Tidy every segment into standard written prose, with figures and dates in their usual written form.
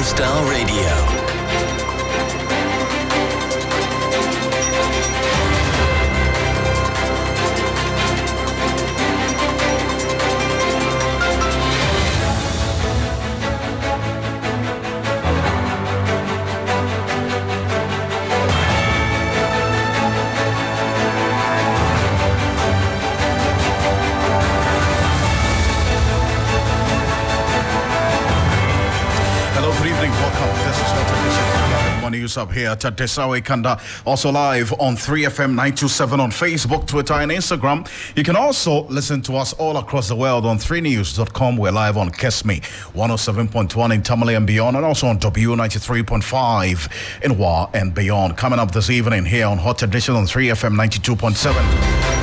Lifestyle Radio. News up here at Desawe Kanda, also live on 3FM 927 on Facebook, Twitter, and Instagram. You can also listen to us all across the world on 3news.com. We're live on Kesme 107.1 in Tamale and beyond, and also on W93.5 in Wa and beyond. Coming up this evening here on Hot Edition on 3FM 92.7.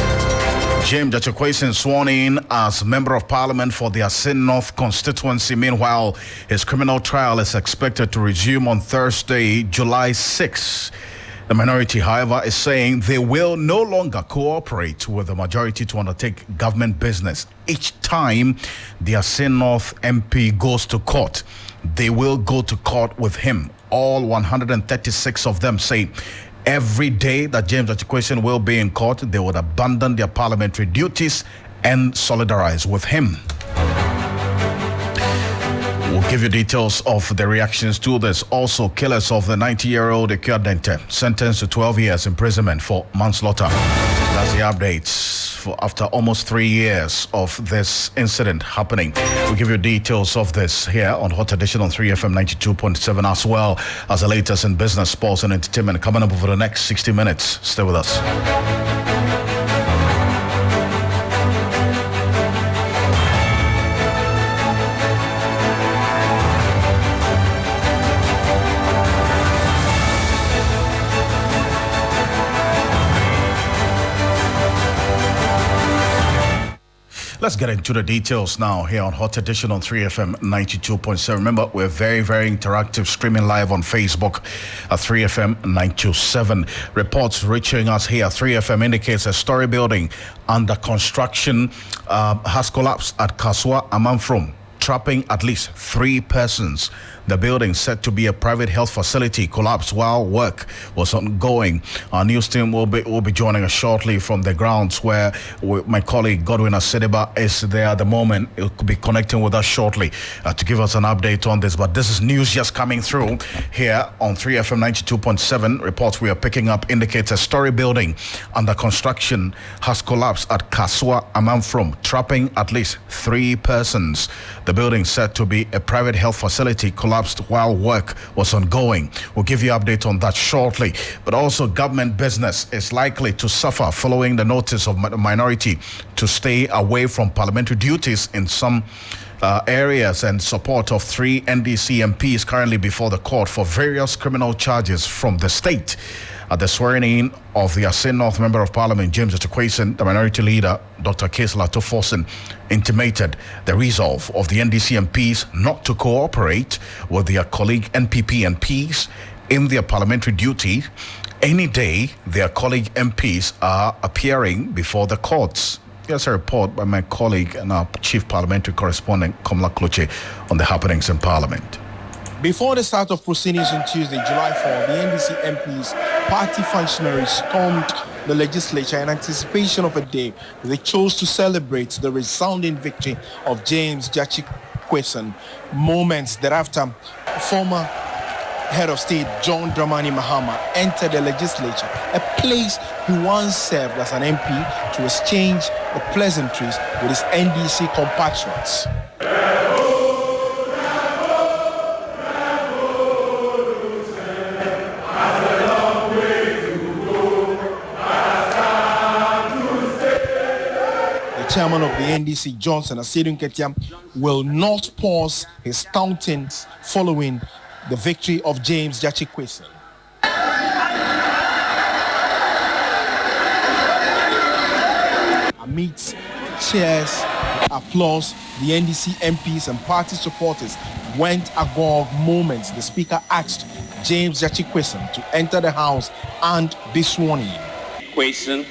James Jachikwesen sworn in as Member of Parliament for the Asin North constituency. Meanwhile, his criminal trial is expected to resume on Thursday, July 6. The minority, however, is saying they will no longer cooperate with the majority to undertake government business. Each time the Asin North MP goes to court, they will go to court with him. All 136 of them say every day that James Jachikwesen will be in court, they would abandon their parliamentary duties and solidarize with him. We'll give you details of the reactions to this. Also, killers of the 90-year-old Ekia Dente sentenced to 12 years imprisonment for manslaughter. That's the updates for after almost 3 years of this incident happening. We'll give you details of this here on Hot Edition on 3FM 92.7, as well as the latest in business, sports, and entertainment coming up over the next 60 minutes. Stay with us. Let's get into the details now here on Hot Edition on 3FM 92.7. Remember, we're very, very interactive, streaming live on Facebook at 3FM 927. Reports reaching us here. 3FM indicates a story building under construction has collapsed at Kaswa Amanfrom, trapping at least 3 persons. The building, said to be a private health facility, collapsed while work was ongoing. Our news team will be joining us shortly from the grounds where my colleague Godwin Asedeba is there at the moment. He'll be connecting with us shortly to give us an update on this. But this is news just coming through here on 3FM 92.7. Reports we are picking up indicates a story building under construction has collapsed at Kaswa Amanfrom, trapping at least 3 persons. The building, said to be a private health facility, collapsed while work was ongoing. We'll give you an update on that shortly. But also, government business is likely to suffer following the notice of the minority to stay away from parliamentary duties in some areas, and support of 3 NDC MPs currently before the court for various criminal charges from the state. At the swearing-in of the Asin North Member of Parliament, James Jachikwesen, the minority leader, Dr. Kesla Tofosin, intimated the resolve of the NDC MPs not to cooperate with their colleague NPP MPs in their parliamentary duty any day their colleague MPs are appearing before the courts. Here's a report by my colleague and our chief parliamentary correspondent, Komla Kloche, on the happenings in Parliament. Before the start of proceedings on Tuesday, July 4, the NDC MPs, party functionaries stormed the legislature in anticipation of a day they chose to celebrate the resounding victory of James Jachikwesen. Moments thereafter, former head of state John Dramani Mahama entered the legislature, a place he once served as an MP, to exchange the pleasantries with his NDC compatriots. Chairman of the NDC, Johnson Asedun Ketia, will not pause his tauntings following the victory of James Jachikwesen. Amidst cheers, applause, the NDC MPs and party supporters went agog moments. The speaker asked James Jachikwesen to enter the house and be sworn in. Kwesen,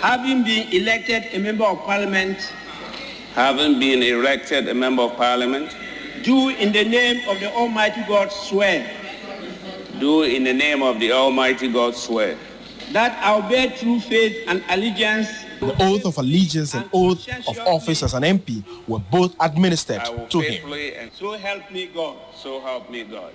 having been elected a member of parliament, Do in the name of the Almighty God swear. Do in the name of the Almighty God swear. That I will bear true faith and allegiance. The oath of allegiance and oath of office as an MP were both administered to him. And so help me God. So help me God.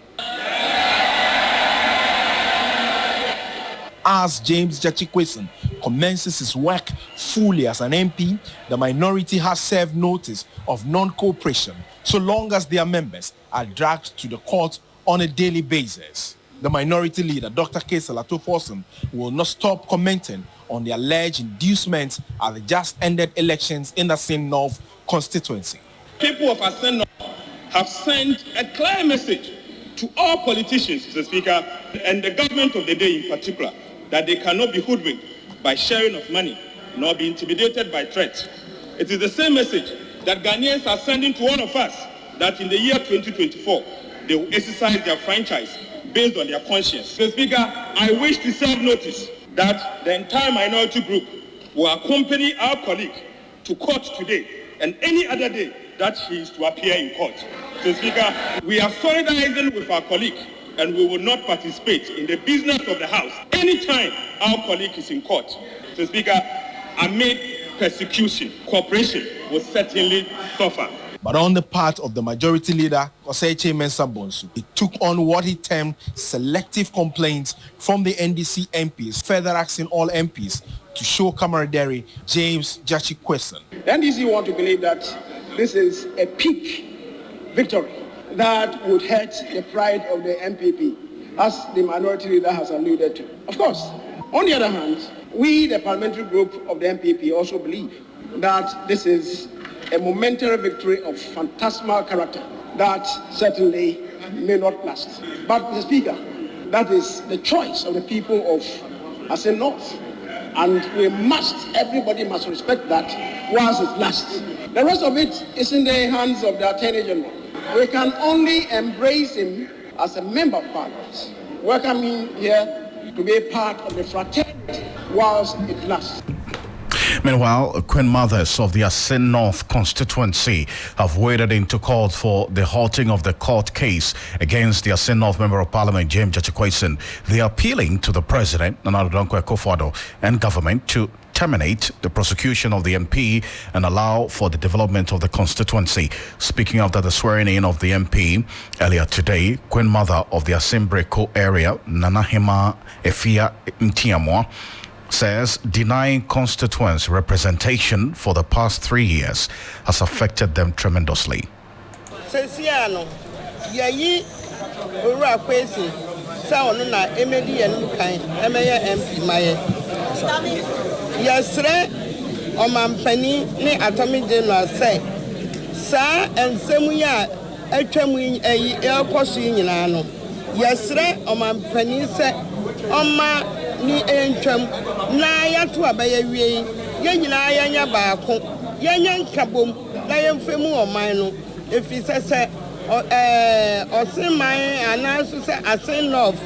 As James Jachikweson commences his work fully as an MP, the minority has served notice of non-cooperation so long as their members are dragged to the court on a daily basis. The minority leader, Dr. Kesela Toforson, will not stop commenting on the alleged inducements at the just ended elections in the Asin North constituency. People of Asin North have sent a clear message to all politicians, Mr. Speaker, and the government of the day in particular, that they cannot be hoodwinked by sharing of money, nor be intimidated by threats. It is the same message that Ghanaians are sending to all of us, that in the year 2024, they will exercise their franchise based on their conscience. Mr. Speaker, I wish to serve notice that the entire minority group will accompany our colleague to court today and any other day that he is to appear in court. Mr. Speaker, we are solidarizing with our colleague and we will not participate in the business of the House anytime our colleague is in court. Mr. Speaker, amid persecution, cooperation will certainly suffer. But on the part of the majority leader, Oseche Mensah Bonsu, he took on what he termed selective complaints from the NDC MPs, further asking all MPs to show camaraderie. James Jachikweson. The NDC want to believe that this is a peak victory that would hurt the pride of the MPP, as the minority leader has alluded to. Of course, on the other hand, we, the parliamentary group of the MPP, also believe that this is a momentary victory of phantasmal character that certainly may not last. But, Mr. Speaker, that is the choice of the people of Asin North. And everybody must respect that whilst it lasts. The rest of it is in the hands of the Attorney General. We can only embrace him as a member of Parliament, welcome him here to be a part of the fraternity whilst it lasts. Meanwhile, Queen Mothers of the Asin North constituency have waded into court for the halting of the court case against the Asin North Member of Parliament, James Jachikweson. They are appealing to the President, Nana Addo Dankwa Akufo-Addo, and government to terminate the prosecution of the MP and allow for the development of the constituency. Speaking after the swearing-in of the MP earlier today, Queen Mother of the Asin Breko area, Nana Hema Efia Ntiamwa, says denying constituents representation for the past 3 years has affected them tremendously. Sesiano, yayi ora kwesi sa onu na emedi enu kan emeye MP maye. Yesre omampani ni atomi general say sa ensemu ya atwamu eyi ekoso nyina no. Yesre omampani say oma ni entwam na yato abaye wie yenyina yanya baako yenya nkabom na yemfemu oman no efise se oseman anaso se Asin North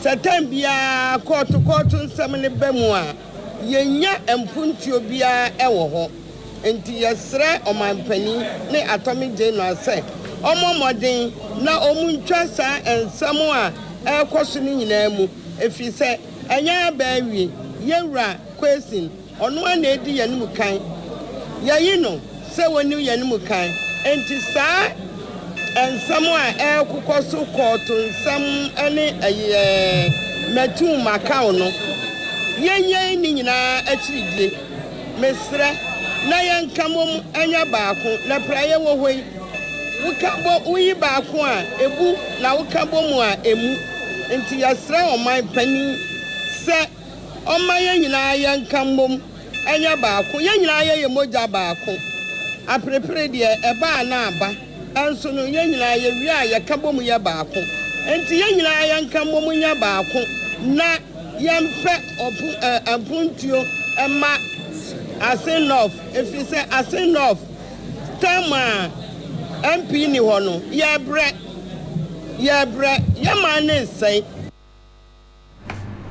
setambia court nsem ne bamu a yenya empuntio bia ewo ho enti yesre omanpani ne atomic general se omomoden na omuntwa sa ensem a ekoso ni nyina mu efise enya bawi yewra question ono na edi yanum kan yayi no se woni yanum kan enti saa ensam a ekokoso koto nsam ene metu makao no yenye ni nyina achiridie mesra na yankamom anya baako na praye wo hoi wukabo uyi baako a ebu na wukabo mu a emu enti yasra oman pani se oma yenyina yankamom anya baako yenyina ye moja baako aprepre de eba na aba anso no yenyina ye wi a yakabom ye baako enti yenyina yankamom nya baako na yempe ampuntio ema Asin North efise Asin North tama MP ni hono yebre yamane sei.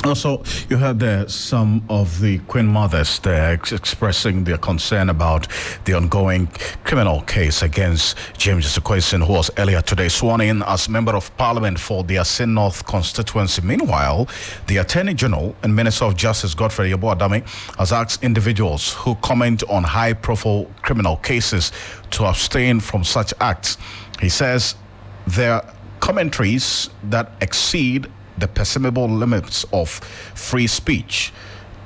Also, you heard there some of the Queen Mothers there expressing their concern about the ongoing criminal case against James Ocansey, who was earlier today sworn in as Member of Parliament for the Asin North constituency. Meanwhile, the Attorney General and Minister of Justice Godfrey Yeboah-Dame has asked individuals who comment on high-profile criminal cases to abstain from such acts. He says their commentaries that exceed the permissible limits of free speech,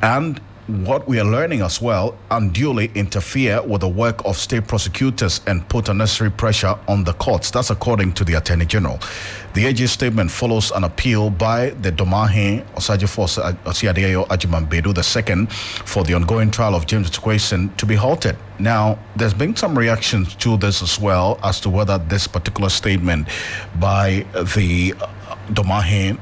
and what we are learning as well, unduly interfere with the work of state prosecutors and put unnecessary pressure on the courts. That's according to the Attorney General. The AG's statement follows an appeal by the Domahin Osajifo Osiadeyo Ajimambedu II for the ongoing trial of James Ocansey to be halted. Now, there's been some reactions to this as well as to whether this particular statement by the Domahin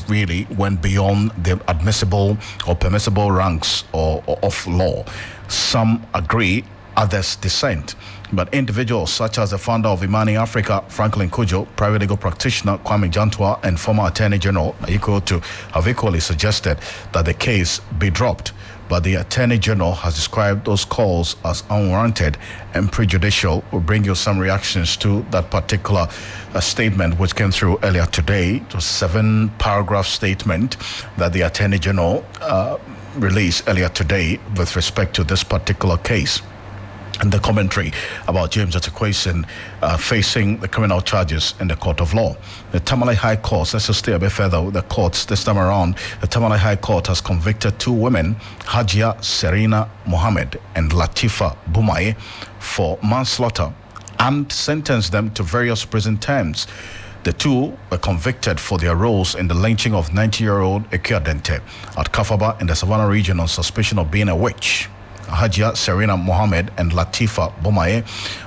really went beyond the admissible or permissible ranks of law. Some agree, others dissent. But individuals such as the founder of Imani Africa, Franklin Kujo, private legal practitioner Kwame Jantua, and former Attorney General Ayiko Otu have equally suggested that the case be dropped. But the Attorney General has described those calls as unwarranted and prejudicial. We'll bring you some reactions to that particular statement which came through earlier today. It was a 7-paragraph statement that the Attorney General released earlier today with respect to this particular case. And the commentary about James Ocansey facing the criminal charges in the court of law. The Tamale High Court, let's just stay a bit further with the courts this time around. The Tamale High Court has convicted 2 women, Hajia Serena Mohammed and Latifa Bumaye, for manslaughter and sentenced them to various prison terms. The 2 were convicted for their roles in the lynching of 90-year-old Ekiadente at Kafaba in the Savannah region on suspicion of being a witch. Hajia Serena Mohammed and Latifa Bumaye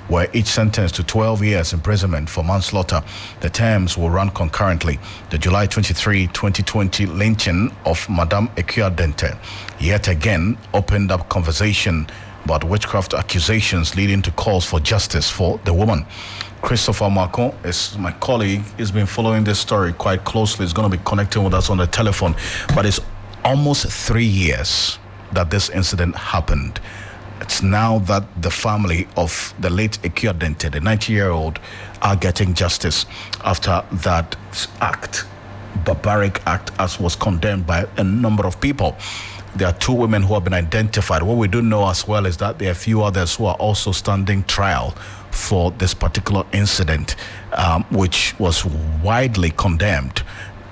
were each sentenced to 12 years imprisonment for manslaughter. The terms will run concurrently. The July 23, 2020 lynching of Madame Ekiadente yet again opened up conversation about witchcraft accusations leading to calls for justice for the woman. Christopher Marco is my colleague. He's been following this story quite closely. He's going to be connecting with us on the telephone. But it's almost 3 years that this incident happened. It's now that the family of the late Ekiadente, the 90-year-old, are getting justice after that act, barbaric act, as was condemned by a number of people. There are 2 women who have been identified. What we do know as well is that there are a few others who are also standing trial for this particular incident, which was widely condemned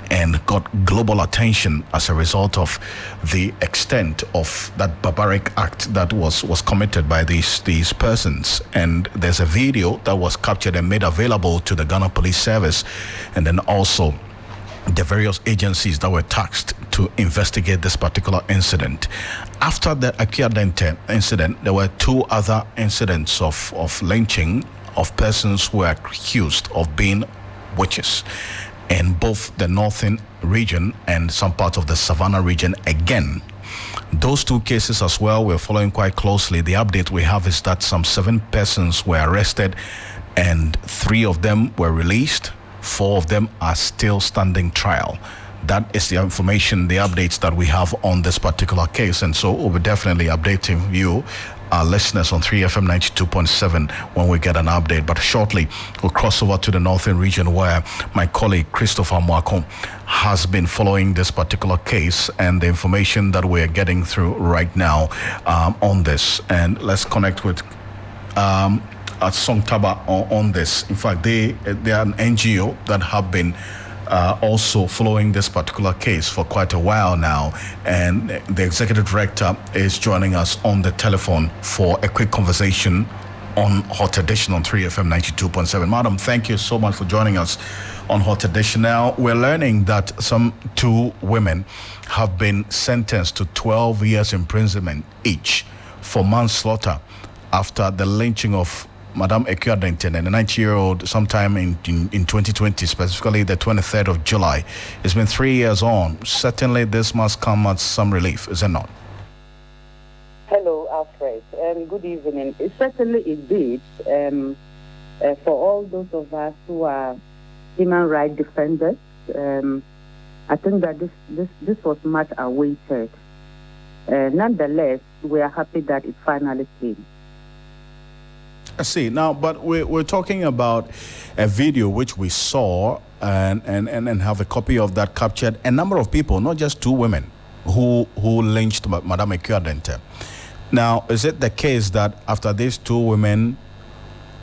and got global attention as a result of the extent of that barbaric act that was committed by these persons. And there's a video that was captured and made available to the Ghana Police Service, and then also the various agencies that were tasked to investigate this particular incident. After the Ekiadente incident, there were 2 other incidents of lynching of persons who were accused of being witches in both the northern region and some parts of the Savannah region again. Those 2 cases as well, we're following quite closely. The update we have is that some 7 persons were arrested and 3 of them were released. 4 of them are still standing trial. That is the information, the updates that we have on this particular case. And so we'll be definitely updating you, our listeners, on 3FM 92.7 when we get an update. But shortly, we'll cross over to the northern region where my colleague Christopher Mwako has been following this particular case and the information that we're getting through right now on this. And let's connect with at Songtaba on this. In fact, they are an NGO that have been also following this particular case for quite a while now, and the executive director is joining us on the telephone for a quick conversation on Hot Edition on 3FM 92.7. Madam, thank you so much for joining us on Hot Edition. Now, we're learning that some 2 women have been sentenced to 12 years imprisonment each for manslaughter after the lynching of Madame Ekiadente, and a 90-year-old, sometime in 2020, specifically the 23rd of July. It's been 3 years on. Certainly, this must come at some relief, is it not? Hello, Alfred. Good evening. Certainly it did. For all those of us who are human rights defenders, I think that this was much awaited. Nonetheless, we are happy that it finally came. I see. Now, but we're talking about a video which we saw and have a copy of that captured a number of people, not just two women, who lynched Madame Equia-Dente. Now, is it the case that after these two women,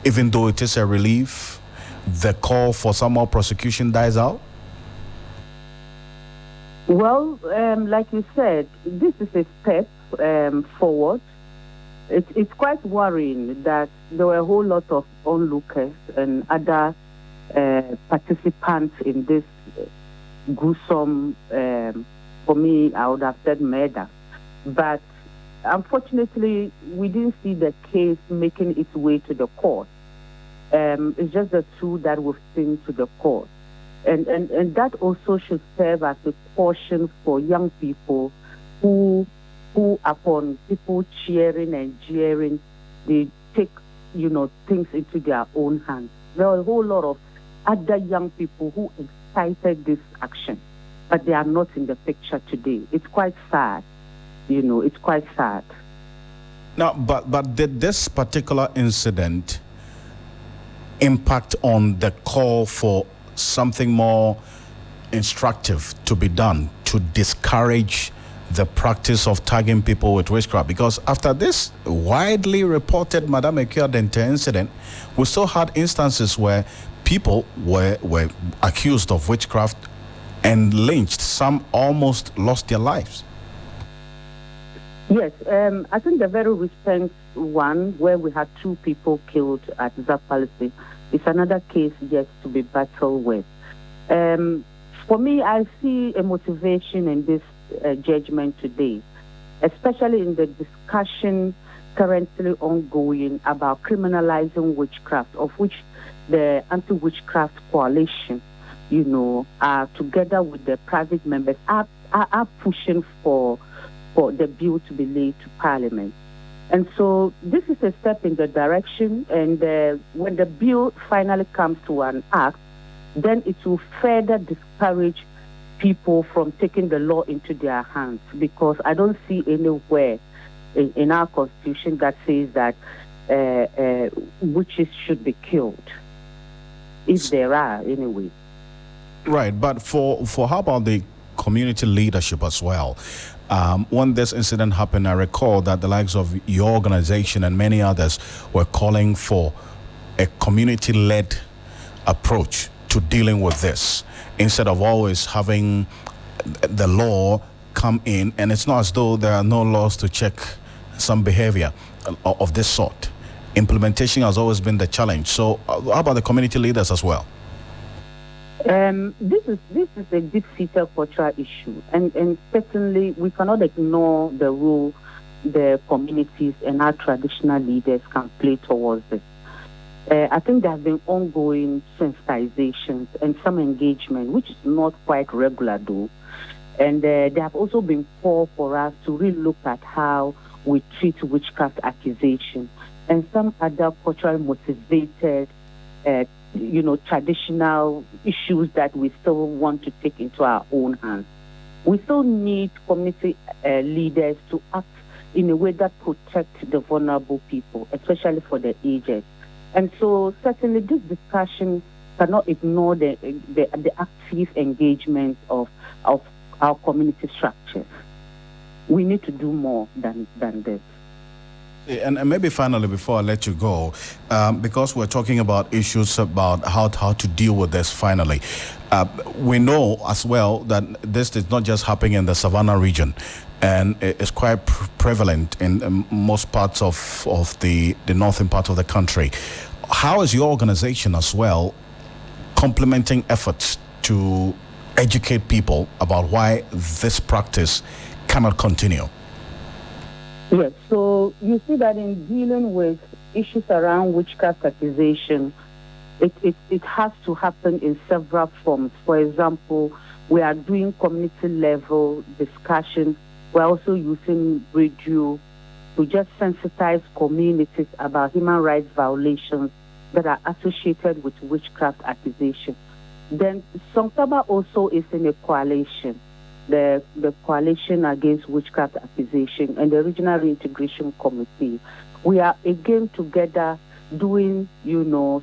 even though it is a relief, the call for some more prosecution dies out? Well, like you said, this is a step forward. It's quite worrying that there were a whole lot of onlookers and other participants in this gruesome, for me, I would have said murder. But unfortunately, we didn't see the case making its way to the court. It's just the two that we've seen to the court. And that also should serve as a caution for young people who upon people cheering and jeering, they take, things into their own hands. There are a whole lot of other young people who incited this action, but they are not in the picture today. It's quite sad. It's quite sad. Now, but did this particular incident impact on the call for something more instructive to be done to discourage the practice of tagging people with witchcraft? Because after this widely reported Madame Equia-Dente incident, we still had instances where people were accused of witchcraft and lynched. Some almost lost their lives. Yes, I think the very recent one where we had two people killed at Zapalisi is another case yet to be battled with. For me, I see a motivation in this judgment today, especially in the discussion currently ongoing about criminalizing witchcraft, of which the Anti-Witchcraft Coalition, are together with the private members are pushing for the bill to be laid to Parliament. And so this is a step in the direction, and when the bill finally comes to an act, then it will further discourage people from taking the law into their hands, because I don't see anywhere in our constitution that says that witches should be killed, if there are anyway. Right, but for how about the community leadership as well? When this incident happened, I recall that the likes of your organization and many others were calling for a community-led approach to dealing with this, instead of always having the law come in. And it's not as though there are no laws to check some behavior of this sort. Implementation has always been the challenge. So how about the community leaders as well? This is a deep-seated cultural issue, and certainly we cannot ignore the role the communities and our traditional leaders can play towards this. I think there have been ongoing sensitizations and some engagement, which is not quite regular though. And there have also been calls for us to really look at how we treat witchcraft accusations and some other culturally motivated traditional issues that we still want to take into our own hands. We still need community leaders to act in a way that protect the vulnerable people, especially for the aged. And so certainly this discussion cannot ignore the active engagement of our community structures. We need to do more than this. And maybe finally, before I let you go, because we're talking about issues about how to deal with this finally, we know as well that this is not just happening in the Savannah region, and it's quite prevalent in most parts of the northern part of the country. How is your organization as well complementing efforts to educate people about why this practice cannot continue? Yes, so you see that in dealing with issues around witchcraft accusation, it has to happen in several forms. For example, we are doing community level discussion. We're also using radio to just sensitize communities about human rights violations that are associated with witchcraft accusation. Then Songtaba also is in a coalition, the Coalition Against Witchcraft Accusation and the Regional Reintegration Committee. We are again together doing,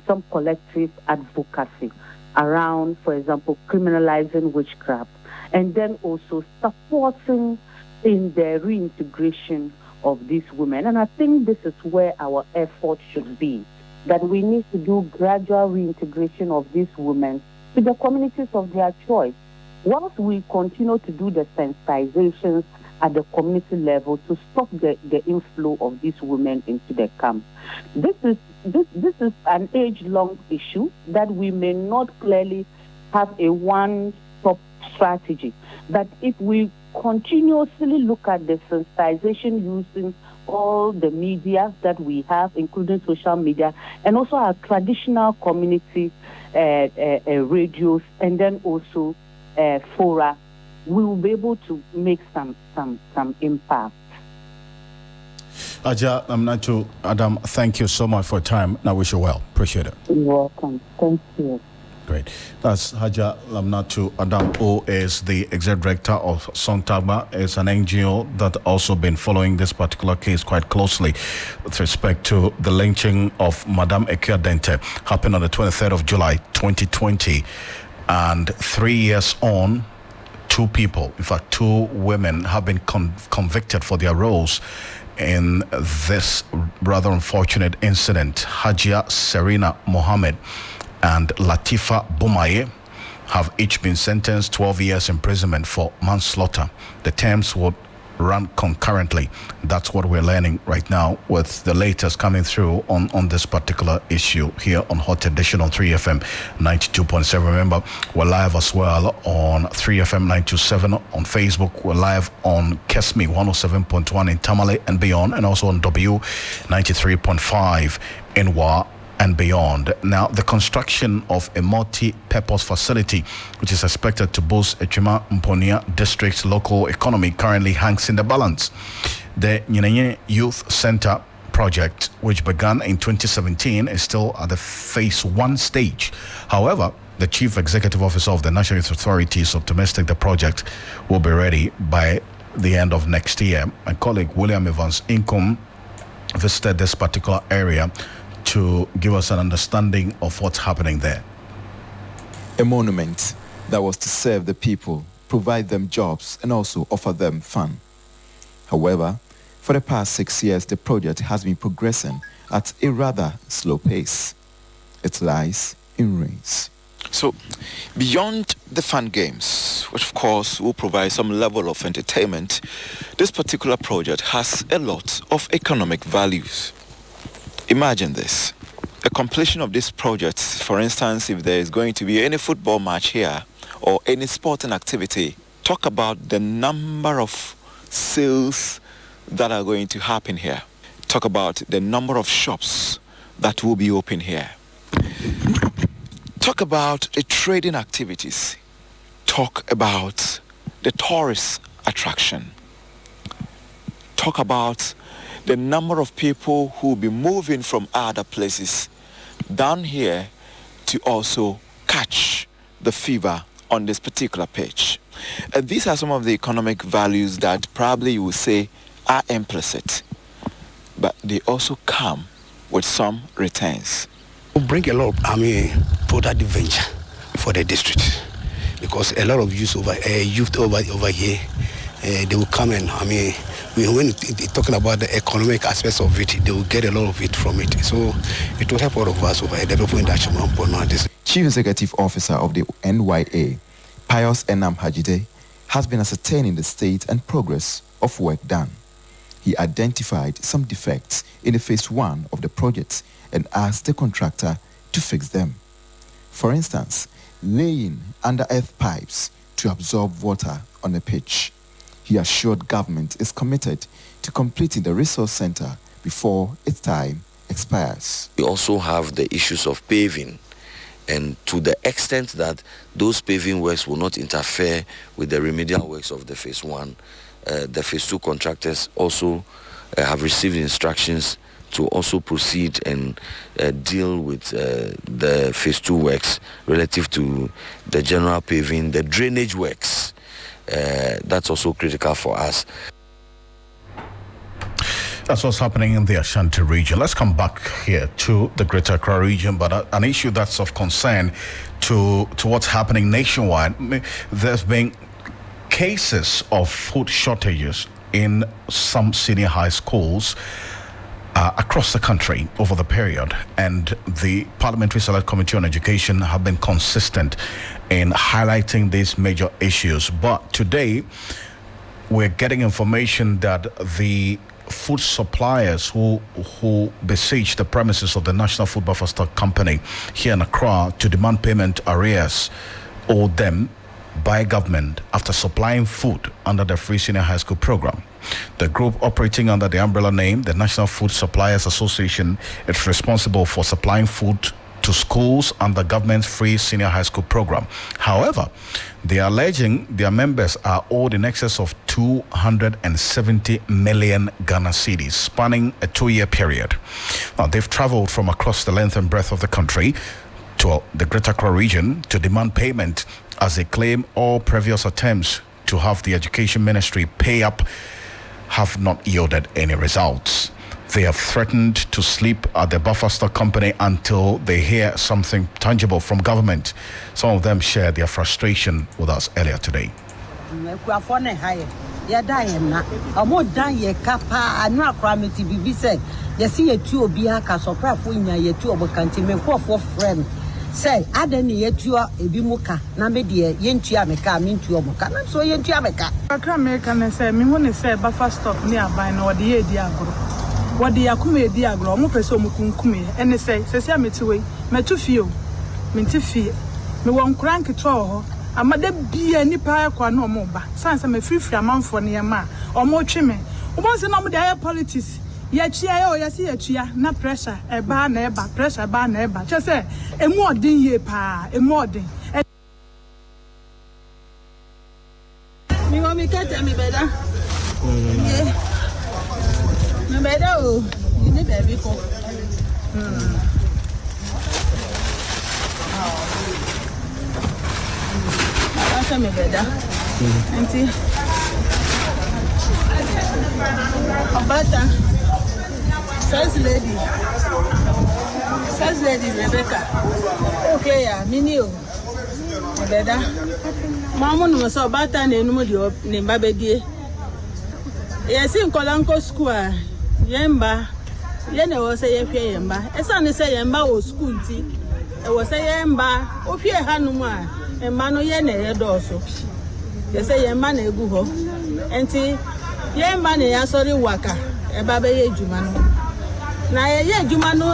some collective advocacy around, for example, criminalizing witchcraft, and then also supporting in the reintegration of these women. And I think this is where our effort should be, that we need to do gradual reintegration of these women to the communities of their choice, whilst we continue to do the sensitizations at the community level to stop the inflow of these women into the camp. This is an age-long issue that we may not clearly have a one-stop strategy. But if we continuously look at the sensitization using all the media that we have, including social media, and also our traditional community radios, and then also fora, we will be able to make some impact. Aja, Amnatu, Adam, thank you so much for your time. I wish you well. Appreciate it. You're welcome. Thank you. Great. That's Haja Lamnatu Adam, who is the executive director of Songtaba. It's an NGO that also been following this particular case quite closely with respect to the lynching of Madame Ekia Dente, happened on the 23rd of July, 2020. And 3 years on, two people, in fact, two women have been convicted for their roles in this rather unfortunate incident. Hajia Serena Mohammed and Latifa Bumaye have each been sentenced 12 years imprisonment for manslaughter. The terms would run concurrently. That's what we're learning right now with the latest coming through on this particular issue here on Hot Edition on 3FM 92.7. Remember, we're live as well on 3FM 927 on Facebook. We're live on Kesmi 107.1 in Tamale and beyond, and also on W 93.5 in Wa and beyond. Now, the construction of a multi-purpose facility, which is expected to boost Echima Mponia district's local economy, currently hangs in the balance. The Nyenye Youth Center project, which began in 2017, is still at the phase 1 stage. However, the chief executive officer of the National Youth Authority is optimistic the project will be ready by the end of next year. My colleague William Evans Inkom visited this particular area to give us an understanding of what's happening there. A monument that was to serve the people, provide them jobs, and also offer them fun. However, for the past 6 years, the project has been progressing at a rather slow pace. It lies in ruins. So, beyond the fun games, which of course will provide some level of entertainment, this particular project has a lot of economic values. Imagine this. The completion of this project, for instance, if there is going to be any football match here or any sporting activity, talk about the number of sales that are going to happen here. Talk about the number of shops that will be open here. Talk about the trading activities. Talk about the tourist attraction. Talk about the number of people who will be moving from other places down here to also catch the fever on this particular pitch. And these are some of the economic values that probably you will say are implicit, but they also come with some returns. We bring a lot of product venture for the district, because a lot of youth over here, they will come and when talking about the economic aspects of it, they will get a lot of it from it. So it will help all of us over here developing that. Chief Executive Officer of the NYA, Pius Enam Hajide, has been ascertaining the state and progress of work done. He identified some defects in the phase 1 of the project and asked the contractor to fix them. For instance, laying under-earth pipes to absorb water on the pitch. He assured government is committed to completing the resource center before its time expires. We also have the issues of paving, and to the extent that those paving works will not interfere with the remedial works of the phase 1, the phase 2 contractors also have received instructions to also proceed and deal with the phase 2 works relative to the general paving, the drainage works. That's also critical for us. That's what's happening in the Ashanti region. Let's come back here to the Greater Accra region, but an issue that's of concern to what's happening nationwide. There's been cases of food shortages in some senior high schools across the country over the period, and the Parliamentary Select Committee on Education have been consistent in highlighting these major issues. But today, we're getting information that the food suppliers who besieged the premises of the National Food Buffer Stock Company here in Accra to demand payment arrears owed them by government after supplying food under the Free Senior High School program. The group operating under the umbrella name, the National Food Suppliers Association, is responsible for supplying food to schools under government's Free Senior High School program. However, they are alleging their members are owed in excess of 270 million Ghana cedis, spanning a 2-year period. Now, they've traveled from across the length and breadth of the country to the Greater Accra region to demand payment, as they claim all previous attempts to have the Education Ministry pay up have not yielded any results. They have threatened to sleep at the buffer stock company until they hear something tangible from government. Some of them shared their frustration with us earlier today. Say, I didn't yet you a bimuka, Namedia, Yentia Meka, Mintu Moka, so Yentia Meka. I can't make and say, me when they say buffer stop nearby, no, the Diagro. What the Akume Diagro, Mopeso Mukume, and they say, Says me to way, me too few, Mintifi, me won't crank it all. I might be any pie qua no more, since I'm a free amount for near ma, or more trimming. Once an omdia politics. Yachia, na pressure, a bar neighbor, pressure bar neighbor. Just say, a more din ye pa, a more din. Me want me cat me better. Yeah. Me better, you need baby cook. That's me better. Auntie. Obata. First lady Rebecca. Okay, yeah, Minio. Beda. Mamma was about an enemy named Babedi. Yes, in Colanco Square. Yemba. Yena was a Yemba. A son is a Yemba or school tea. It was a Yemba. Opia Hanuma. And Mano Yene also. Yes, a Yemman a Guho. And tea. Yemba, a sorry waka. A Babe Jumano. Na ye Jumano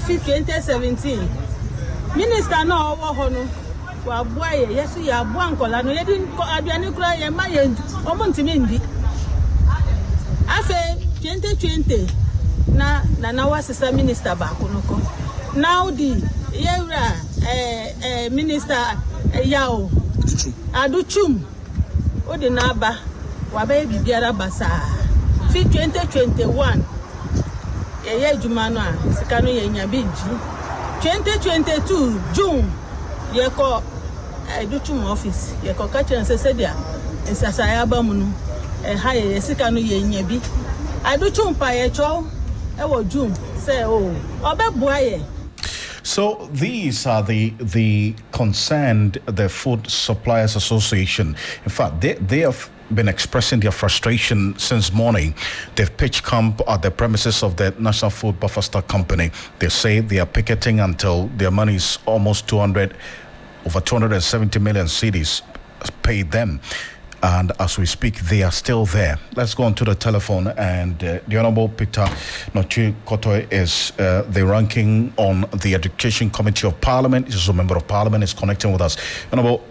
2017. Minister no hono wa boye yesu ya boankola no yedi aduane kura ye ma ye omontimi ndi. Afe 2020 na wasisa minister ba konoko. Now the yewra minister yao aduchum odi na aba wa ba bibiara basa. 2021 ye Jumano a sika no ye nya binji. 2022 June yeko edutum office yeko kache nsesedia nsasaya bamunu haye yesika no ye nya bi edutum pa ye cho ewo June say obeboaye. So these are the concerned, the Food Suppliers Association. In fact, they have been expressing their frustration since morning. They've pitched camp at the premises of the National Food Buffer Stock Company. They say they are picketing until their money is almost over 270 million cedis paid them. And as we speak, they are still there. Let's go on to the telephone. And the Honorable Peter Nochi Kotoy is the ranking on the Education Committee of Parliament. He's also a member of Parliament. Is connecting with us. Honorable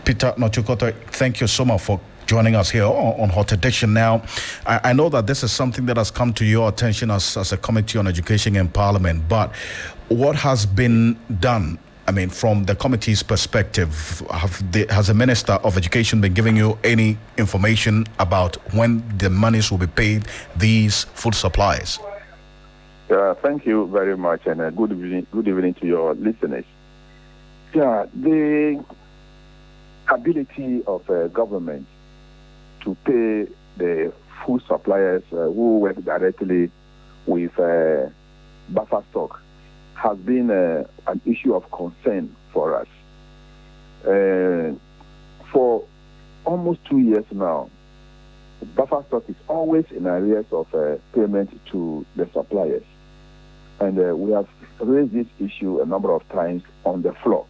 Peter Nochi Kotoy, thank you so much for joining us here on Hot Edition. Now, I know that this is something that has come to your attention as a Committee on Education in Parliament, but what has been done? I mean, from the committee's perspective, has the Minister of Education been giving you any information about when the monies will be paid these food supplies? Thank you very much, and good evening to your listeners. Yeah, the ability of government to pay the food suppliers who work directly with buffer stock has been an issue of concern for us. For almost 2 years now, buffer stock is always in arrears of payment to the suppliers. And we have raised this issue a number of times on the floor,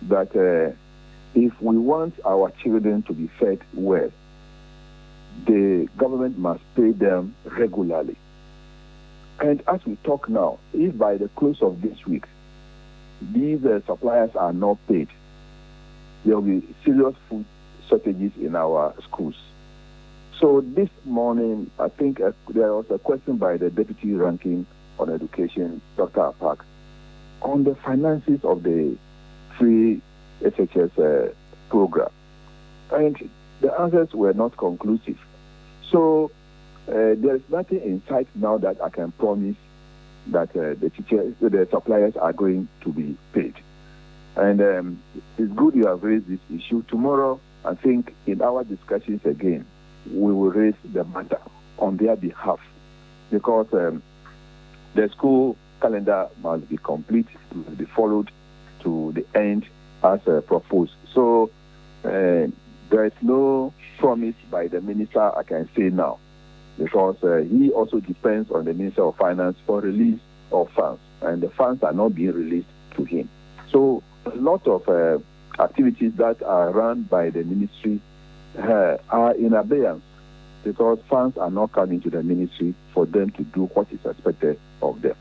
that if we want our children to be fed well, the government must pay them regularly. And as we talk now, if by the close of this week, these suppliers are not paid, there will be serious food shortages in our schools. So this morning, I think there was a question by the Deputy Ranking on Education, Dr. Apak, on the finances of the free SHS program. And the answers were not conclusive. So there is nothing in sight now that I can promise that the suppliers are going to be paid. And it's good you have raised this issue. Tomorrow, I think in our discussions again, we will raise the matter on their behalf, because the school calendar must be complete, must be followed to the end as proposed. So there is no promise by the minister I can say now, because he also depends on the Minister of Finance for release of funds, and the funds are not being released to him. So a lot of activities that are run by the ministry are in abeyance, because funds are not coming to the ministry for them to do what is expected of them.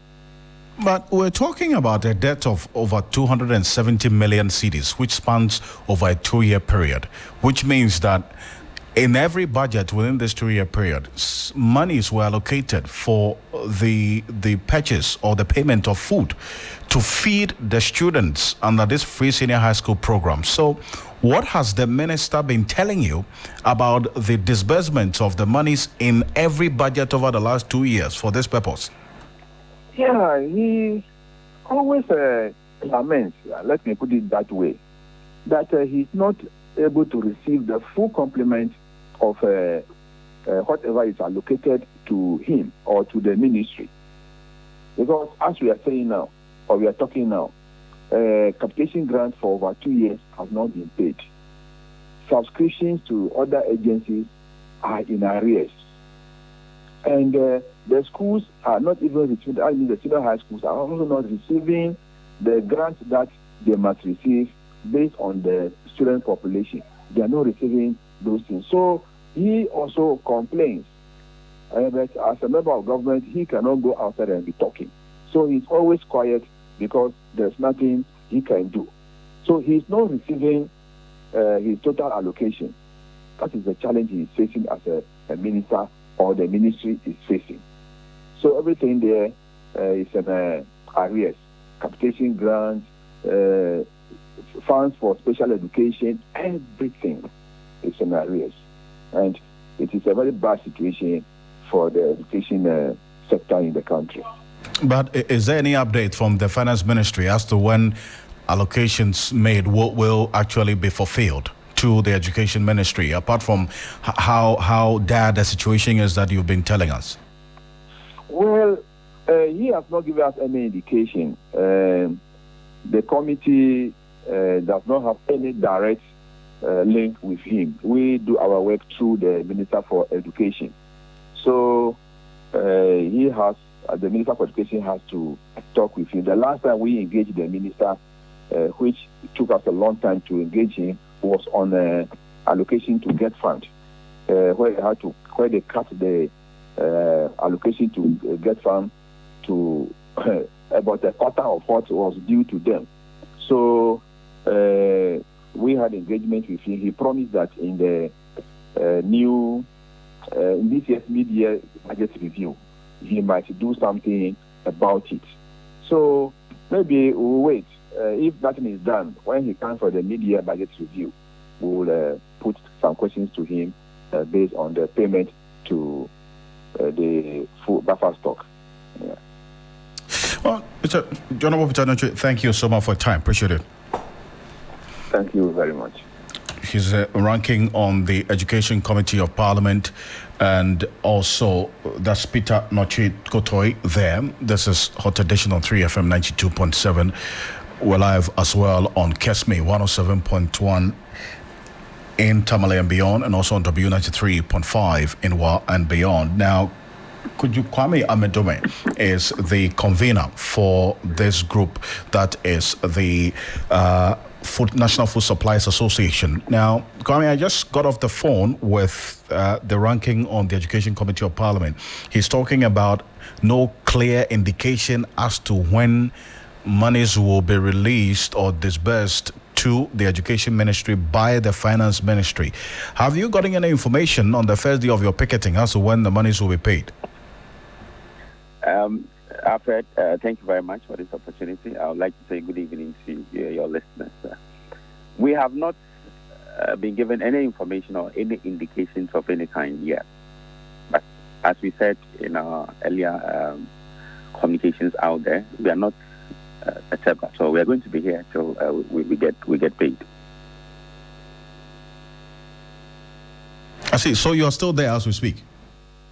But we're talking about a debt of over 270 million cedis, which spans over a 2-year period, which means that in every budget within this 2-year period, monies were allocated for the purchase or the payment of food to feed the students under this free senior high school program. So what has the minister been telling you about the disbursement of the monies in every budget over the last 2 years for this purpose? Yeah, he always laments, let me put it that way, that he's not able to receive the full complement of whatever is allocated to him or to the ministry. Because as we are saying now, or we are talking now, capitation grants for over 2 years have not been paid. Subscriptions to other agencies are in arrears. And the schools are not even receiving, I mean the senior high schools are also not receiving the grants that they must receive based on the student population. They are not receiving those things. So he also complains that as a member of government, he cannot go outside and be talking. So he's always quiet because there's nothing he can do. So he's not receiving his total allocation. That is the challenge he's facing as a minister, or the ministry is facing. So everything there is an arrears. Capitation grants, funds for special education, everything is in arrears. And it is a very bad situation for the education sector in the country. But is there any update from the finance ministry as to when allocations made will actually be fulfilled to the education ministry, apart from how dire the situation is that you've been telling us? Well, he has not given us any indication. The committee does not have any direct link with him. We do our work through the Minister for Education. So he has, the Minister for Education has to talk with him. The last time we engaged the minister, which took us a long time to engage him, was on allocation to get fund, where they cut the allocation to get fund to about a quarter of what was due to them. So we had engagement with him. He promised that in the in this year's mid-year budget review, he might do something about it. So maybe we'll wait. If nothing is done, when he comes for the mid-year budget review, we will put some questions to him based on the payment to the full buffer stock. Yeah. Well, Mr. Honorable Peter Noche, thank you so much for your time. Appreciate it. Thank you very much. He's ranking on the Education Committee of Parliament, and also that's Peter Noche Kotoi there. This is Hot Edition on 3FM 92.7. We're live as well on Kesme 107.1 in Tamale and beyond, and also on W93.5 in Wa and beyond. Now, Kwame Amedome is the convener for this group that is the National Food Suppliers Association. Now, Kwame, I just got off the phone with the ranking on the Education Committee of Parliament. He's talking about no clear indication as to when monies will be released or disbursed to the Education Ministry by the Finance Ministry. Have you gotten any information on the first day of your picketing as to when the monies will be paid? Alfred, thank you very much for this opportunity. I would like to say good evening to your listeners. We have not been given any information or any indications of any kind yet. But as we said in our earlier communications out there, we are not etc. So we are going to be here till we get paid. I see. So you are still there as we speak?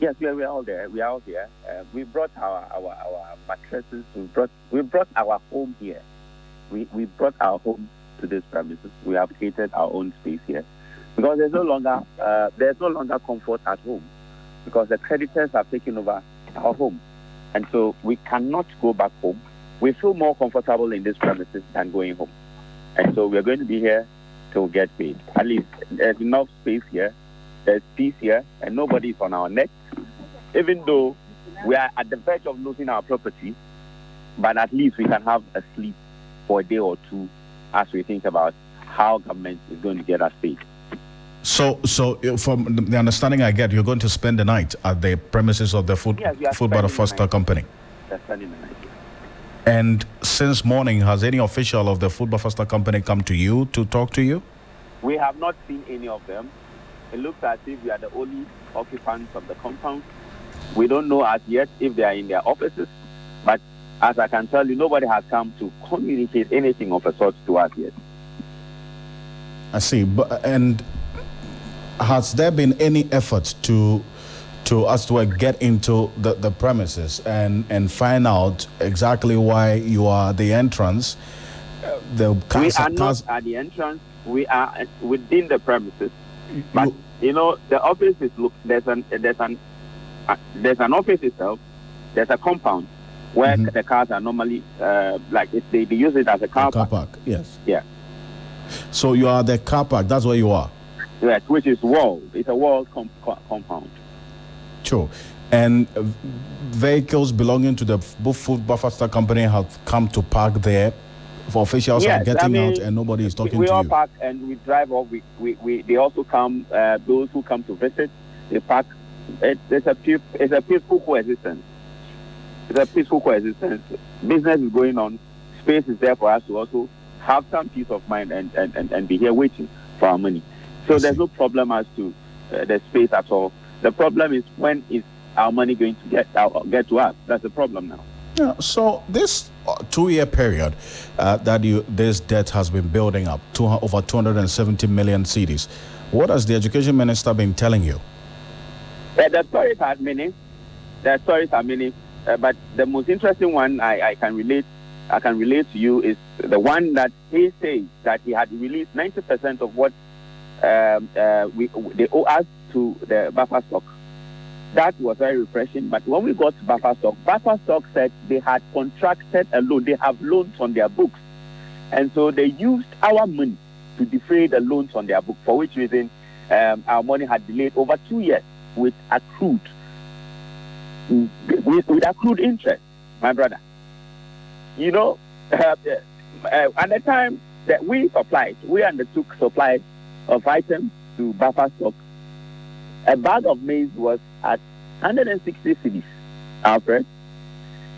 Yes, we are all there. We are all here. We brought our mattresses. We brought our home here. We brought our home to this premises. We have created our own space here because there's no longer comfort at home because the creditors have taken over our home, and so we cannot go back home. We feel more comfortable in this premises than going home, and so we are going to be here till we get paid. At least there's enough space here. There's peace here, and nobody is on our neck. Even though we are at the verge of losing our property, but at least we can have a sleep for a day or two as we think about how government is going to get us paid. So from the understanding I get, you're going to spend the night at the premises of the Food Foster Company. We're spending the night. And since morning, has any official of the Food Foster Company come to you to talk to you? We have not seen any of them. It looks as if we are the only occupants of the compound. We don't know as yet if they are in their offices, but as I can tell you, nobody has come to communicate anything of a sort to us yet. I see. And has there been any effort to us to get into the premises and find out exactly why you are the entrance? We are not at the entrance. We are within the premises. But you know, the office is there's an office itself. There's a compound where the cars are normally they use it as a car park. Yes. Yeah. So you are the car park. That's where you are. Yes, which is walled. It's a walled compound. Sure. And vehicles belonging to the Food Foster Company have come to park there. For officials are getting out and nobody is talking to you. We all park and we drive off. They also come. Those who come to visit, they park. It's a peaceful coexistence. It's a peaceful coexistence. Business is going on. Space is there for us to also have some peace of mind and be here waiting for our money. So there's no problem as to the space at all. The problem is when is our money going to get to us? That's the problem now. Yeah, so this 2-year period this debt has been building up to over 270 million cedis. What has the Education Minister been telling you? The stories are many. But the most interesting one I can relate to you is the one that he says that he had released 90% of what they owe us to the buffer stock. That was very refreshing. But when we got to buffer stock said they had contracted a loan. They have loans on their books. And so they used our money to defray the loans on their book, for which reason our money had delayed over 2 years with accrued interest, my brother. You know, at the time that we undertook supply of items to buffer stock, a bag of maize was at 160 cedis, Alfred.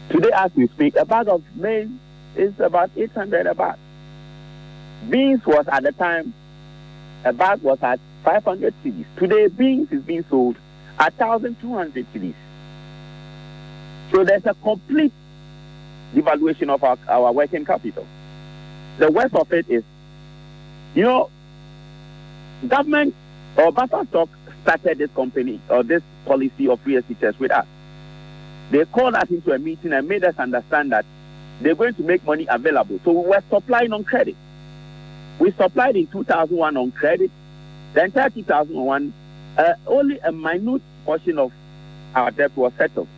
Today, as we speak, a bag of maize is about 800 a bag. Beans was at the time, a bag was at 500 cedis. Today, beans is being sold at 1,200 cedis. So there's a complete devaluation of our working capital. The worst of it is, government or Buffer Stock started this company or this policy of free SHS with us. They called us into a meeting and made us understand that they're going to make money available. So we were supplying on credit. We supplied in 2001 on credit. The entire 2001, only a minute portion of our debt was settled.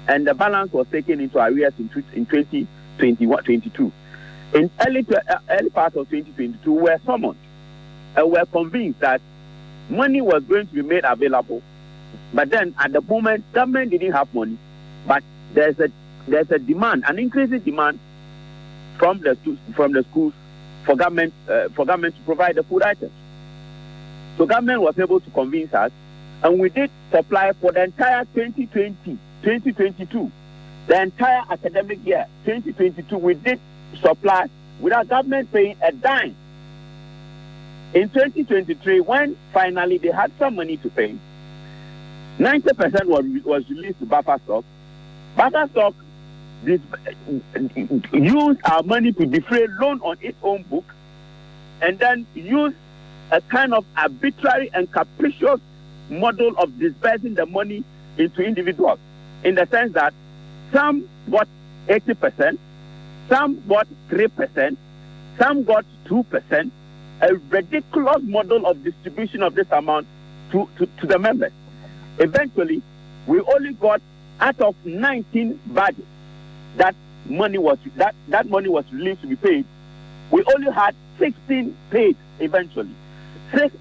And the balance was taken into arrears in 2022. In early part of 2022, we were summoned and we were convinced that money was going to be made available. But then at the moment, government didn't have money. But there's a demand, an increasing demand from the schools for government to provide the food items. So government was able to convince us, and we did supply for the entire 2022, the entire academic year 2022. We did supply without government paying a dime. In 2023, when finally they had some money to pay, 90% was released to Buffer Stock. Buffer Stock used our money to defray loan on its own book, and then used a kind of arbitrary and capricious model of dispersing the money into individuals, in the sense that some got 80%, some got 3%, some got 2%, a ridiculous model of distribution of this amount to the members. Eventually, we only got, out of 19 budgets that money was released to be paid, we only had 16 paid eventually.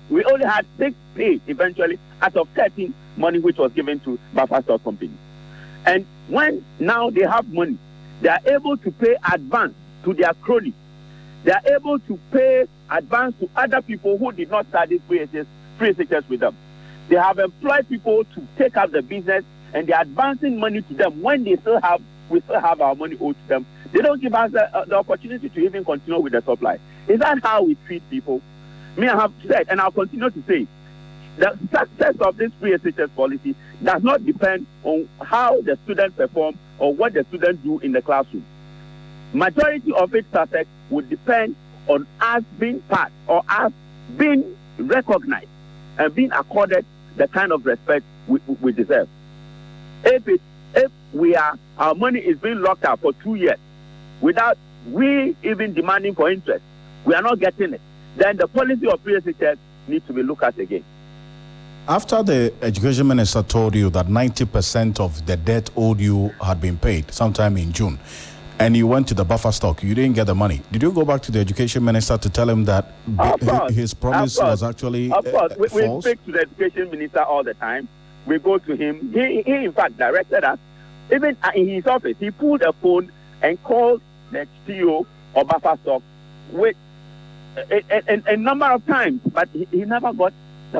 We only had 6 paid eventually out of 13 money which was given to Buffer Stock Company. And when now they have money, they are able to pay advance to their cronies. They are able to pay advance to other people who did not start these free SHS with them. They have employed people to take up the business, and they are advancing money to them when we still have our money owed to them. They don't give us the opportunity to even continue with the supply. Is that how we treat people? Me, I have said, and I'll continue to say, the success of this free SHS policy does not depend on how the students perform or what the students do in the classroom. Majority of its success would depend on us being part or us being recognized and being accorded the kind of respect we deserve. If our money is being locked up for 2 years without we even demanding for interest, we are not getting it, then the policy of free SHS needs to be looked at again. After the education minister told you that 90% of the debt owed you had been paid sometime in June, and you went to the Buffer Stock, you didn't get the money, did you go back to the education minister to tell him that his promise was actually Of course, we false? speak to the education minister all the time. We go to him. He in fact directed us. Even in his office, he pulled a phone and called the CEO of Buffer Stock with a number of times, but he never got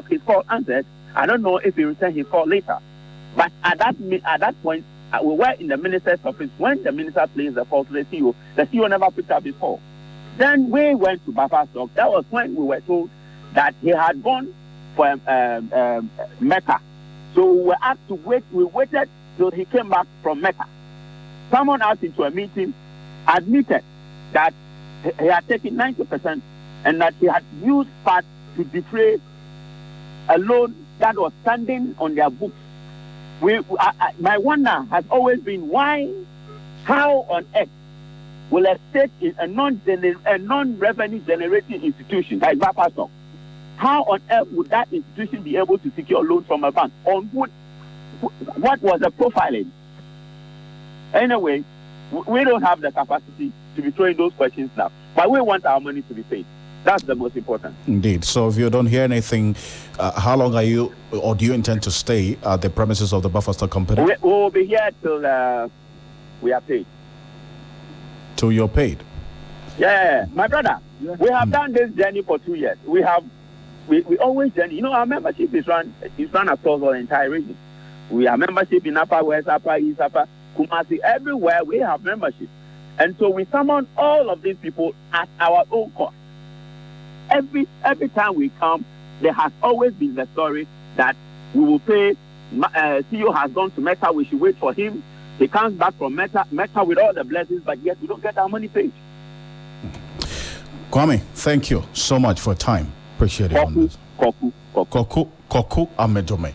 his call answered. I don't know if he returned his call later. But at that point, we were in the minister's office. When the minister placed the call to the CEO never picked up his call. Then we went to Buffer Stock. That was when we were told that he had gone for Mecca. So we were asked to wait. We waited till he came back from Mecca. Someone asked into a meeting, admitted that he had taken 90% and that he had used part to defray a loan that was standing on their books. My wonder has always been how on earth will a state, a non-revenue generating institution like Buffer Stock, how on earth would that institution be able to secure loans from a bank? On what was the profiling? Anyway, we don't have the capacity to be throwing those questions now, but we want our money to be paid. That's the most important. Indeed. So if you don't hear anything, how long are you, or do you intend to stay at the premises of the Buffer Stock Company? We will be here till we are paid. Till you're paid? Yeah, my brother. Yeah. We have done this journey for 2 years. We always journey. You know, our membership is run across the entire region. We have membership in Upper West, Upper East, Upper Kumasi. Everywhere we have membership. And so we summon all of these people at our own cost. Every time we come, there has always been the story that we will pay. CEO has gone to Mecca, we should wait for him. He comes back from Mecca with all the blessings, but yet we don't get our money paid. Kwame, thank you so much for your time. Appreciate it. Koku Amedome.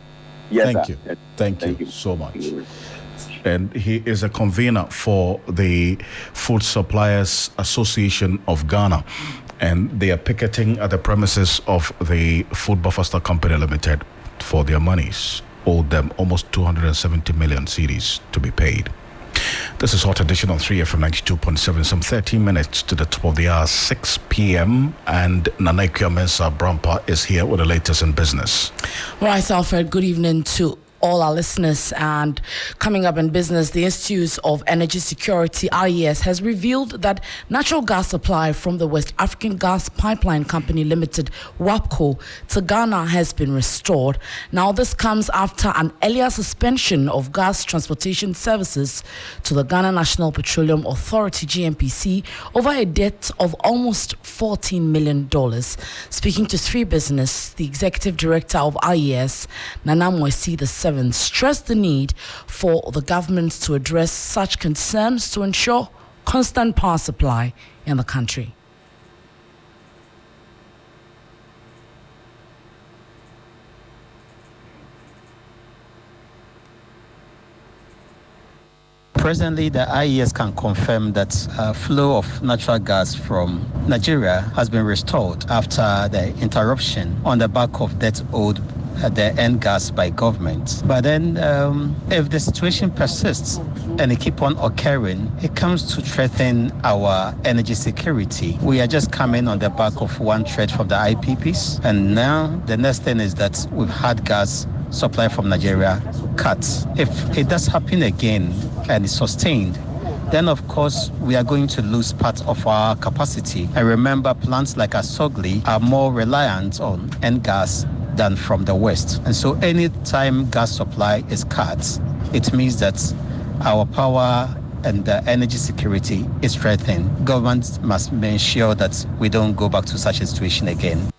Yes, thank sir. you. Yes. Thank you so much. And he is a convener for the Food Suppliers Association of Ghana. And they are picketing at the premises of the Food Buffer Stock Company Limited for their monies. Owed them almost 270 million cedis to be paid. This is Hot Edition on 3FM 92.7, some 13 minutes to the top of the hour, 6 p.m. And Nanaikya Mensa Brampa is here with the latest in business. Right, Alfred, good evening to all our listeners. And coming up in business, the Institute of Energy Security, IES, has revealed that natural gas supply from the West African Gas Pipeline Company Limited, WAPCO, to Ghana has been restored. Now, this comes after an earlier suspension of gas transportation services to the Ghana National Petroleum Authority, GNPC, over a debt of almost $14 million. Speaking to 3 Business, the Executive Director of IES, Nana Mwesi VII, stressed the need for the government to address such concerns to ensure constant power supply in the country. Presently, the IES can confirm that flow of natural gas from Nigeria has been restored after the interruption on the back of debt owed the end gas by government. But then if the situation persists and it keep on occurring, it comes to threaten our energy security. We are just coming on the back of one threat from the IPPs, and now the next thing is that we've had gas supply from Nigeria cut. If it does happen again and is sustained, then of course we are going to lose part of our capacity. And remember, plants like Asogli are more reliant on end gas than from the West. And so any time gas supply is cut, it means that our power and the energy security is threatened. Government must ensure that we don't go back to such a situation again.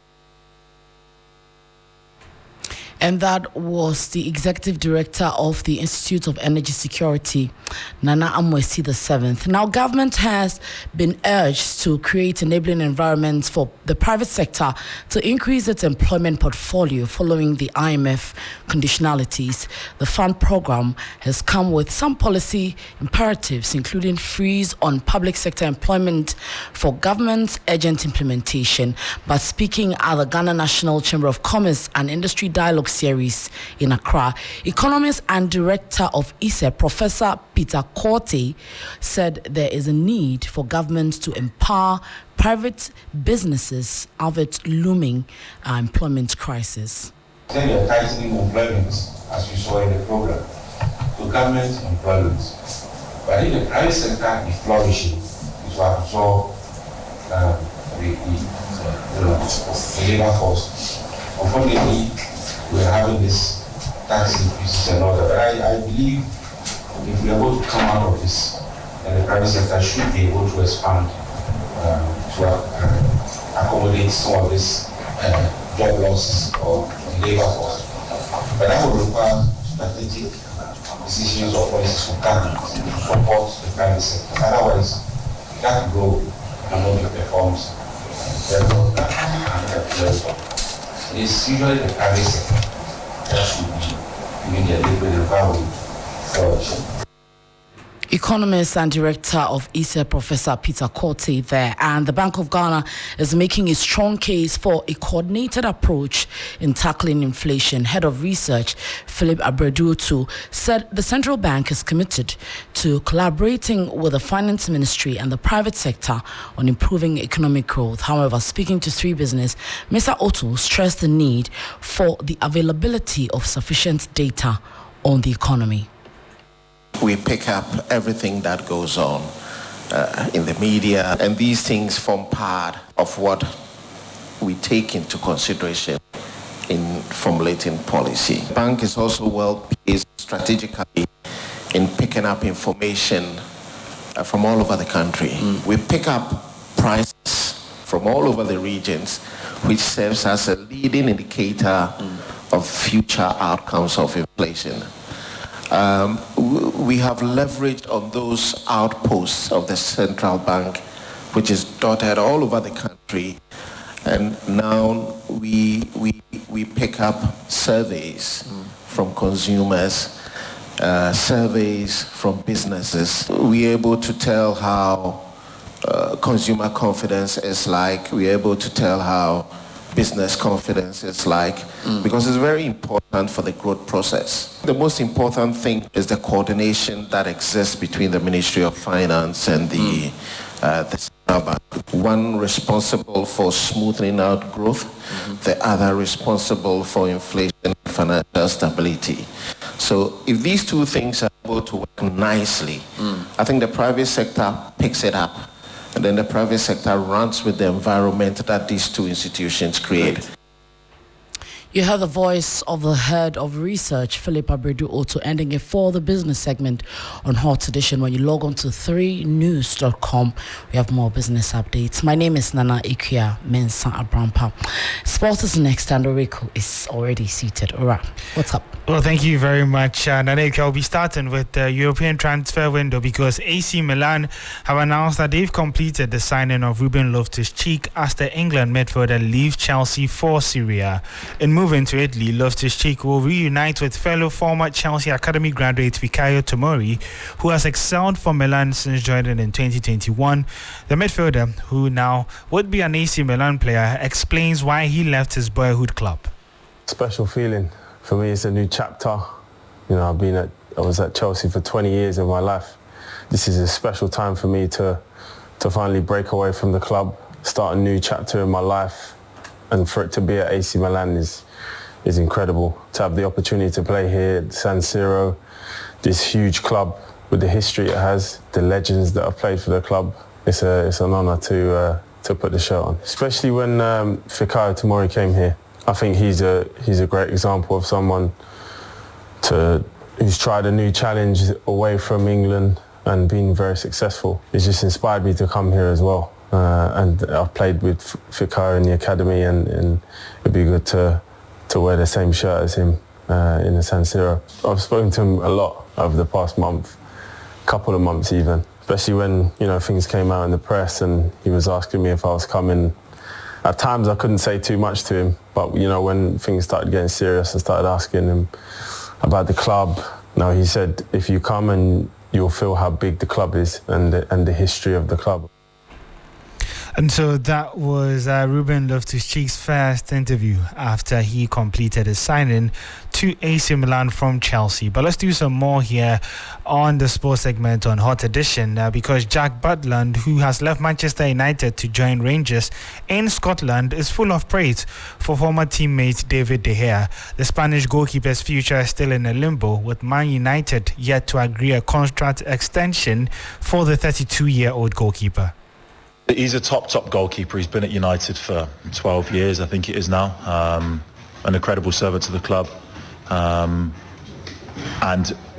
And that was the Executive Director of the Institute of Energy Security, Nana Mwesi VII. Now, government has been urged to create enabling environments for the private sector to increase its employment portfolio following the IMF conditionalities. The fund program has come with some policy imperatives, including freeze on public sector employment for government urgent implementation. But speaking at the Ghana National Chamber of Commerce and Industry Dialogue Series in Accra, economist and director of ISE, Professor Peter Korte, said there is a need for government to empower private businesses of its looming employment crisis. Then you're tightening employment, as you saw in the program, to government employment. But in the private sector is flourishing, is what we saw the labor force. Unfortunately, we're having this tax increases and all that. But I believe if we are able to come out of this, then the private sector should be able to expand to accommodate some of this job losses or labor force. But that will require strategic decisions or policies from government to support the private sector. Otherwise, that growth cannot be performed very well. It is usually the private sector that should be giving the liquid environment flourishing. Economist and director of ISE, Professor Peter Korte there. And the Bank of Ghana is making a strong case for a coordinated approach in tackling inflation. Head of Research, Philip Abreduotu, said the central bank is committed to collaborating with the finance ministry and the private sector on improving economic growth. However, speaking to 3 Business, Mr. Otu stressed the need for the availability of sufficient data on the economy. We pick up everything that goes on in the media, and these things form part of what we take into consideration in formulating policy. The bank is also well placed strategically in picking up information from all over the country. We pick up prices from all over the regions, which serves as a leading indicator of future outcomes of inflation. We have leveraged on those outposts of the central bank, which is dotted all over the country. And now we pick up surveys from consumers, surveys from businesses. We're able to tell how consumer confidence is like. We're able to tell how business confidence is like, because it's very important for the growth process. The most important thing is the coordination that exists between the Ministry of Finance and the Central Bank. One responsible for smoothing out growth, the other responsible for inflation and financial stability. So if these two things are able to work nicely, I think the private sector picks it up, and then the private sector runs with the environment that these two institutions create. You heard the voice of the head of research, Philip Abredu Otto, ending it for the business segment on Hot Edition. When you log on to 3news.com, we have more business updates. My name is Nana Ikuya Mensa Abrampa. Sports is next, and Oreko is already seated. All right, what's up? Well, thank you very much, Nana Ikuya. I'll be starting with the European transfer window because AC Milan have announced that they've completed the signing of Ruben Loftus-Cheek as the England midfielder leaves Chelsea for Syria. In moving to Italy, Loftus-Cheek will reunite with fellow former Chelsea Academy graduate Fikayo Tomori, who has excelled for Milan since joining in 2021. The midfielder, who now would be an AC Milan player, explains why he left his boyhood club. Special feeling. For me, it's a new chapter. You know, I was at Chelsea for 20 years of my life. This is a special time for me to finally break away from the club, start a new chapter in my life, and for it to be at AC Milan is incredible. To have the opportunity to play here at San Siro, this huge club with the history it has, the legends that have played for the club, it's an honour to put the shirt on. Especially when Fikayo Tomori came here. I think he's a great example of someone who's tried a new challenge away from England and been very successful. It's just inspired me to come here as well. And I've played with Fikayo in the academy, and it'd be good to wear the same shirt as him in the San Siro. I've spoken to him a lot over the past month, couple of months even, especially when things came out in the press and he was asking me if I was coming. At times I couldn't say too much to him, but when things started getting serious, I started asking him about the club. He said, if you come, and you'll feel how big the club is and the history of the club. And so that was Ruben Loftus-Cheek's first interview after he completed his signing to AC Milan from Chelsea. But let's do some more here on the sports segment on Hot Edition because Jack Butland, who has left Manchester United to join Rangers in Scotland, is full of praise for former teammate David De Gea. The Spanish goalkeeper's future is still in a limbo, with Man United yet to agree a contract extension for the 32-year-old goalkeeper. He's a top goalkeeper. He's been at United for 12 years, I think it is now. An incredible servant to the club. And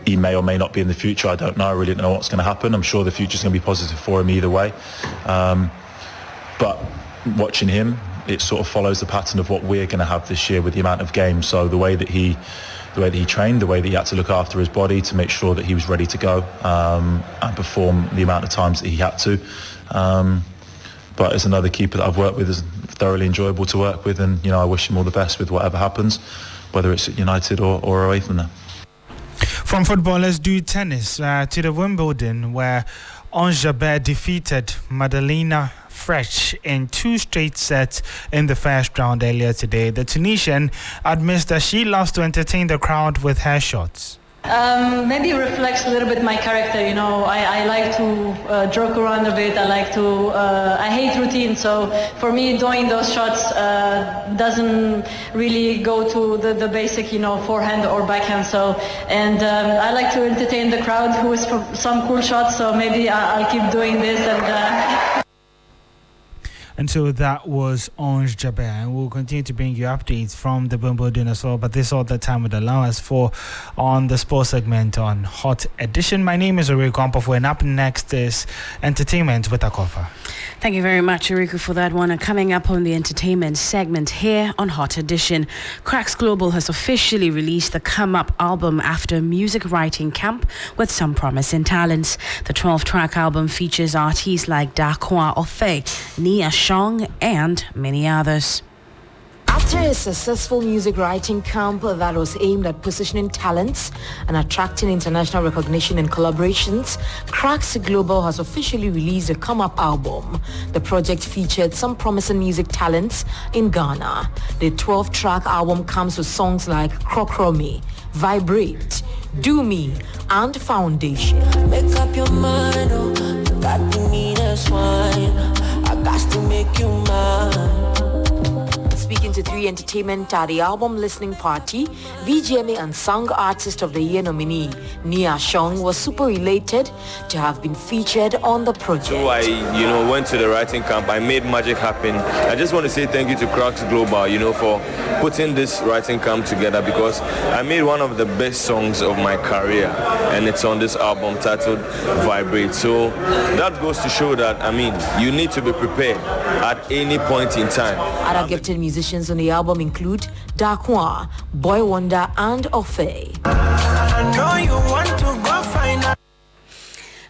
he may or may not be in the future. I don't know. I really don't know what's going to happen. I'm sure the future's going to be positive for him either way. But watching him, it sort of follows the pattern of what we're going to have this year with the amount of games. So the way that he trained, the way that he had to look after his body to make sure that he was ready to go and perform the amount of times that he had to. But as another keeper that I've worked with, is thoroughly enjoyable to work with, and I wish him all the best with whatever happens, whether it's at United or away from there. From football, let's do tennis to the Wimbledon, where Ons Jabeur defeated Madalena Frech in 2 straight sets in the first round earlier today. The Tunisian admits that she loves to entertain the crowd with her shots. Maybe it reflects a little bit my character, I like to joke around a bit. I hate routine, so for me doing those shots doesn't really go to the basic, forehand or backhand. So, and I like to entertain the crowd with some cool shots, so maybe I'll keep doing this. And so that was Ange Jaber. And we'll continue to bring you updates from the Wimbledon as well. But this all the time would allow us for on the sports segment on Hot Edition. My name is Oriku Ampofo, and up next is Entertainment with Akofa. Thank you very much, Oriku, for that one. And coming up on the entertainment segment here on Hot Edition, Cracks Global has officially released the Come Up album after a music writing camp with some promising talents. The 12-track album features artists like Dakwa Ofe, Nia Shong, and many others. After a successful music writing camp that was aimed at positioning talents and attracting international recognition and collaborations, Cracks Global has officially released a Come Up album. The project featured some promising music talents in Ghana. The 12-track album comes with songs like Krokromi, Vibrate, Do Me, and Foundation. Make up your mind, oh, got to need a swine. I got to make you mine. Speaking to 3 Entertainment at the album listening party, VGMA and Song Artist of the Year nominee Nia Shong was super elated to have been featured on the project. So I, went to the writing camp. I made magic happen. I just want to say thank you to Cracks Global, for putting this writing camp together, because I made one of the best songs of my career, and it's on this album titled Vibrate. So that goes to show that, you need to be prepared at any point in time. Other gifted musicians on the album include Dakwa, Boy Wonder, and Ofe. I know you want to go find out.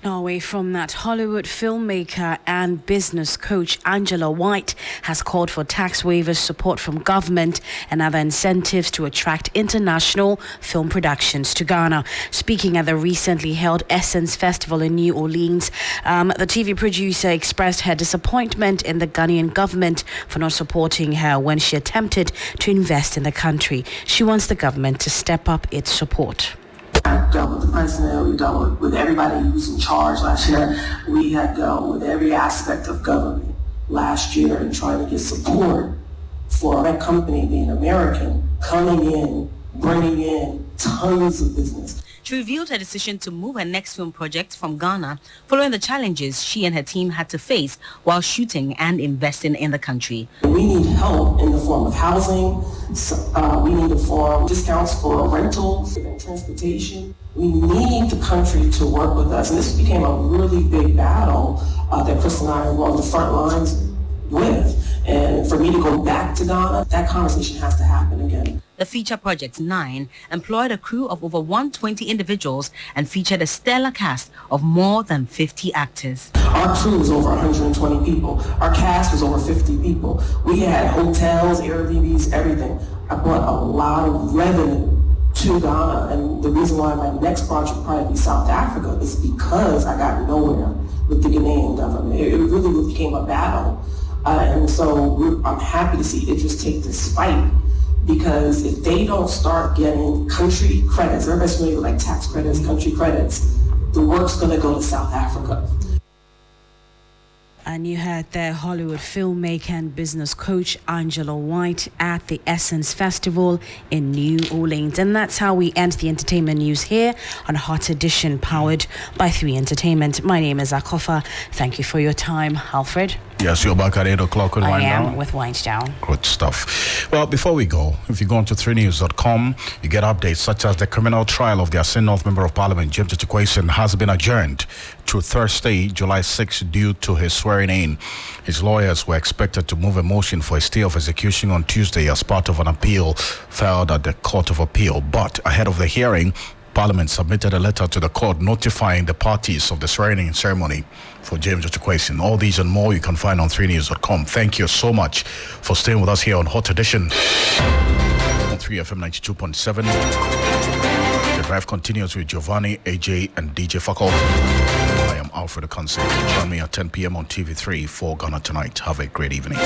Now, away from that, Hollywood filmmaker and business coach Angela White has called for tax waivers, support from government, and other incentives to attract international film productions to Ghana. Speaking at the recently held Essence Festival in New Orleans, the TV producer expressed her disappointment in the Ghanaian government for not supporting her when she attempted to invest in the country. She wants the government to step up its support. I dealt with the president, we dealt with everybody who's in charge last year. We had dealt with every aspect of government last year and trying to get support for a company being American, coming in, bringing in tons of business. She revealed her decision to move her next film project from Ghana following the challenges she and her team had to face while shooting and investing in the country. We need help in the form of housing. We need to form discounts for rentals and transportation. We need the country to work with us. And this became a really big battle that Chris and I were on the front lines with. And for me to go back to Ghana, that conversation has to happen again. The feature project 9 employed a crew of over 120 individuals and featured a stellar cast of more than 50 actors. Our crew was over 120 people. Our cast was over 50 people. We had hotels, Airbnbs, everything. I brought a lot of revenue to Ghana, and the reason why my next project will probably be South Africa is because I got nowhere with the Ghanaian government. It really became a battle. And so I'm happy to see Idris take this fight, because if they don't start getting country credits, everybody's familiar with like tax credits, country credits, the work's going to go to South Africa. And you heard the Hollywood filmmaker and business coach Angela White at the Essence Festival in New Orleans. And that's how we end the entertainment news here on Hot Edition, powered by 3 Entertainment. My name is Akofa. Thank you for your time, Alfred. Yes, you're back at 8 o'clock with Wind Down. I am with Wind Down. Good stuff. Well, before we go, if you go on to 3news.com, you get updates such as the criminal trial of the Asin North Member of Parliament, James Otukwasin, has been adjourned to Thursday, July 6, due to his swearing in. His lawyers were expected to move a motion for a stay of execution on Tuesday as part of an appeal filed at the Court of Appeal. But ahead of the hearing, Parliament submitted a letter to the court notifying the parties of the swearing-in ceremony for James Otukwasin. All these and more you can find on 3news.com. Thank you so much for staying with us here on Hot Edition on 3FM 92.7. The drive continues with Giovanni, AJ, and DJ Fakol. I am Alfred Ocansey. Join me at 10 p.m. on TV3 for Ghana Tonight. Have a great evening.